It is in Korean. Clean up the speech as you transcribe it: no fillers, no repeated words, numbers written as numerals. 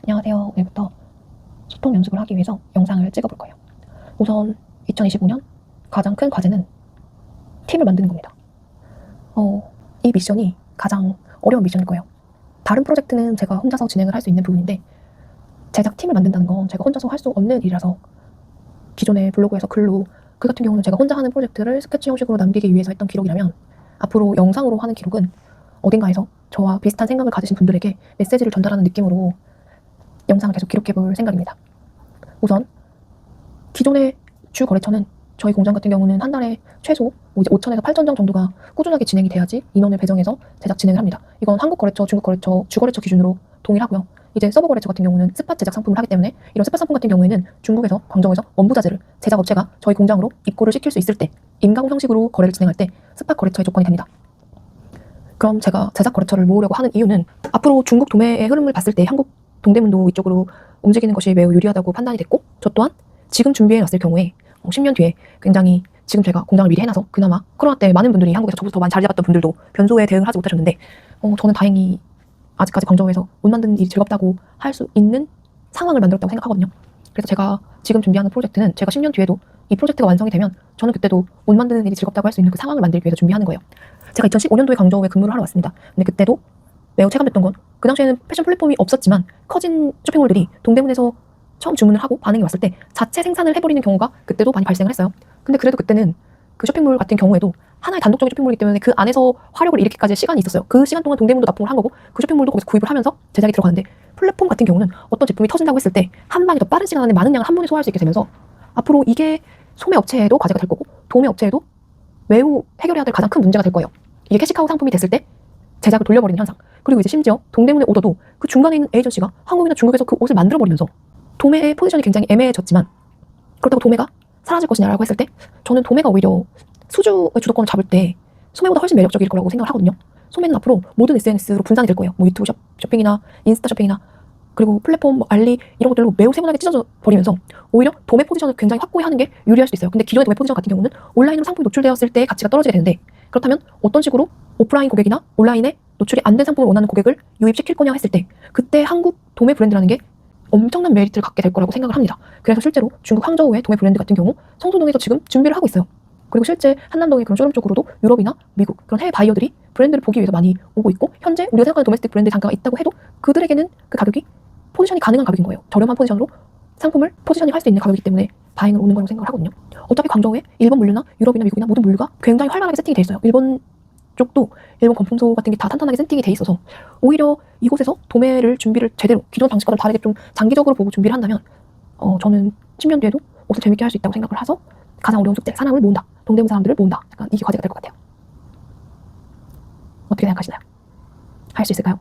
안녕하세요. 오늘부터 소통 연습을 하기 위해서 영상을 찍어볼 거예요. 우선 2025년 가장 큰 과제는 팀을 만드는 겁니다. 이 미션이 가장 어려운 미션일 거예요. 다른 프로젝트는 제가 혼자서 진행을 할 수 있는 부분인데 제작팀을 만든다는 건 제가 혼자서 할 수 없는 일이라서 기존의 블로그에서 글로 그 같은 경우는 제가 혼자 하는 프로젝트를 스케치 형식으로 남기기 위해서 했던 기록이라면 앞으로 영상으로 하는 기록은 어딘가에서 저와 비슷한 생각을 가지신 분들에게 메시지를 전달하는 느낌으로 영상을 계속 기록해볼 생각입니다. 우선 기존의 주 거래처는 저희 공장 같은 경우는 한 달에 최소 이제 5,000에서 8,000장 정도가 꾸준하게 진행이 돼야지 인원을 배정해서 제작 진행을 합니다. 이건 한국 거래처, 중국 거래처, 주 거래처 기준으로 동일하고요. 이제 서버 거래처 같은 경우는 스팟 제작 상품을 하기 때문에 이런 스팟 상품 같은 경우에는 중국에서 광저우에서 원부자재를 제작 업체가 저희 공장으로 입고를 시킬 수 있을 때 인가공 형식으로 거래를 진행할 때 스팟 거래처의 조건이 됩니다. 그럼 제가 제작 거래처를 모으려고 하는 이유는 앞으로 중국 도매의 흐름을 봤을 때 한국 동대문도 이쪽으로 움직이는 것이 매우 유리하다고 판단이 됐고 저 또한 지금 준비해놨을 경우에 10년 뒤에 굉장히 지금 제가 공장을 미리 해놔서 그나마 코로나 때 많은 분들이 한국에서 저보다 더 많이 자리 잡았던 분들도 변소에 대응을 하지 못하셨는데 저는 다행히 아직까지 광저우에서 옷 만드는 일이 즐겁다고 할 수 있는 상황을 만들었다고 생각하거든요. 그래서 제가 지금 준비하는 프로젝트는 제가 10년 뒤에도 이 프로젝트가 완성이 되면 저는 그때도 옷 만드는 일이 즐겁다고 할 수 있는 그 상황을 만들기 위해서 준비하는 거예요. 제가 2015년도에 광저우에 근무를 하러 왔습니다. 근데 그때도 매우 체감됐던 건 그 당시에는 패션 플랫폼이 없었지만 커진 쇼핑몰들이 동대문에서 처음 주문을 하고 반응이 왔을 때 자체 생산을 해버리는 경우가 그때도 많이 발생을 했어요. 근데 그래도 그때는 그 쇼핑몰 같은 경우에도 하나의 단독적인 쇼핑몰이기 때문에 그 안에서 화력을 일으키기까지 시간이 있었어요. 그 시간 동안 동대문도 납품을 한 거고 그 쇼핑몰도 거기서 구입을 하면서 제작이 들어가는데 플랫폼 같은 경우는 어떤 제품이 터진다고 했을 때 한 방에 더 빠른 시간 안에 많은 양을 한 번에 소화할 수 있게 되면서 앞으로 이게 소매 업체에도 과제가 될 거고 도매 업체에도 매우 해결해야 될 가장 큰 문제가 될 거예요. 이게 캐시카우 상품이 됐을 때 제작을 돌려버리는 현상. 그리고 이제 심지어 동대문에 오더도 그 중간에 있는 에이전시가 한국이나 중국에서 그 옷을 만들어버리면서 도매의 포지션이 굉장히 애매해졌지만 그렇다고 도매가 사라질 것이냐라고 했을 때 저는 도매가 오히려 수주의 주도권을 잡을 때 소매보다 훨씬 매력적일 거라고 생각을 하거든요. 소매는 앞으로 모든 SNS로 분산이 될 거예요. 뭐 유튜브 쇼핑이나 인스타 쇼핑이나 그리고 플랫폼 알리 이런 것들로 매우 세분하게 찢어져 버리면서 오히려 도매 포지션을 굉장히 확고히 하는 게 유리할 수도 있어요. 근데 기존의 도매 포지션 같은 경우는 온라인으로 상품이 노출되었을 때 가치가 떨어지게 되는데 그렇다면 어떤 식으로 오프라인 고객이나 온라인에 노출이 안 된 상품을 원하는 고객을 유입시킬 거냐 했을 때 그때 한국 도매 브랜드라는 게 엄청난 메리트를 갖게 될 거라고 생각을 합니다. 그래서 실제로 중국 항저우의 도매 브랜드 같은 경우 성수동에서 지금 준비를 하고 있어요. 그리고 실제 한남동의 그런 쇼룸 쪽으로도 유럽이나 미국 그런 해외 바이어들이 브랜드를 보기 위해서 많이 오고 있고 현재 우리가 생각하는 도메스틱 브랜드 단가가 있다고 해도 그들에게는 그 가격이 포지션이 가능한 가격인 거예요. 저렴한 포지션으로 상품을 포지셔닝 할 수 있는 가격이기 때문에 바잉을 오는 거라고 생각을 하거든요. 어차피 광저우에 일본 물류나 유럽이나 미국이나 모든 물류가 굉장히 활발하게 세팅이 돼 있어요. 일본 쪽도 일본 건품소 같은 게 다 탄탄하게 세팅이 돼 있어서 오히려 이곳에서 도매를 준비를 제대로 기존 방식과는 다르게 좀 장기적으로 보고 준비를 한다면 저는 10년 뒤에도 옷을 재밌게 할 수 있다고 생각을 해서 가장 어려운 숙제, 사람을 모은다. 동대문 사람들을 모은다. 약간 이게 과제가 될 것 같아요. 어떻게 생각하시나요? 할 수 있을까요?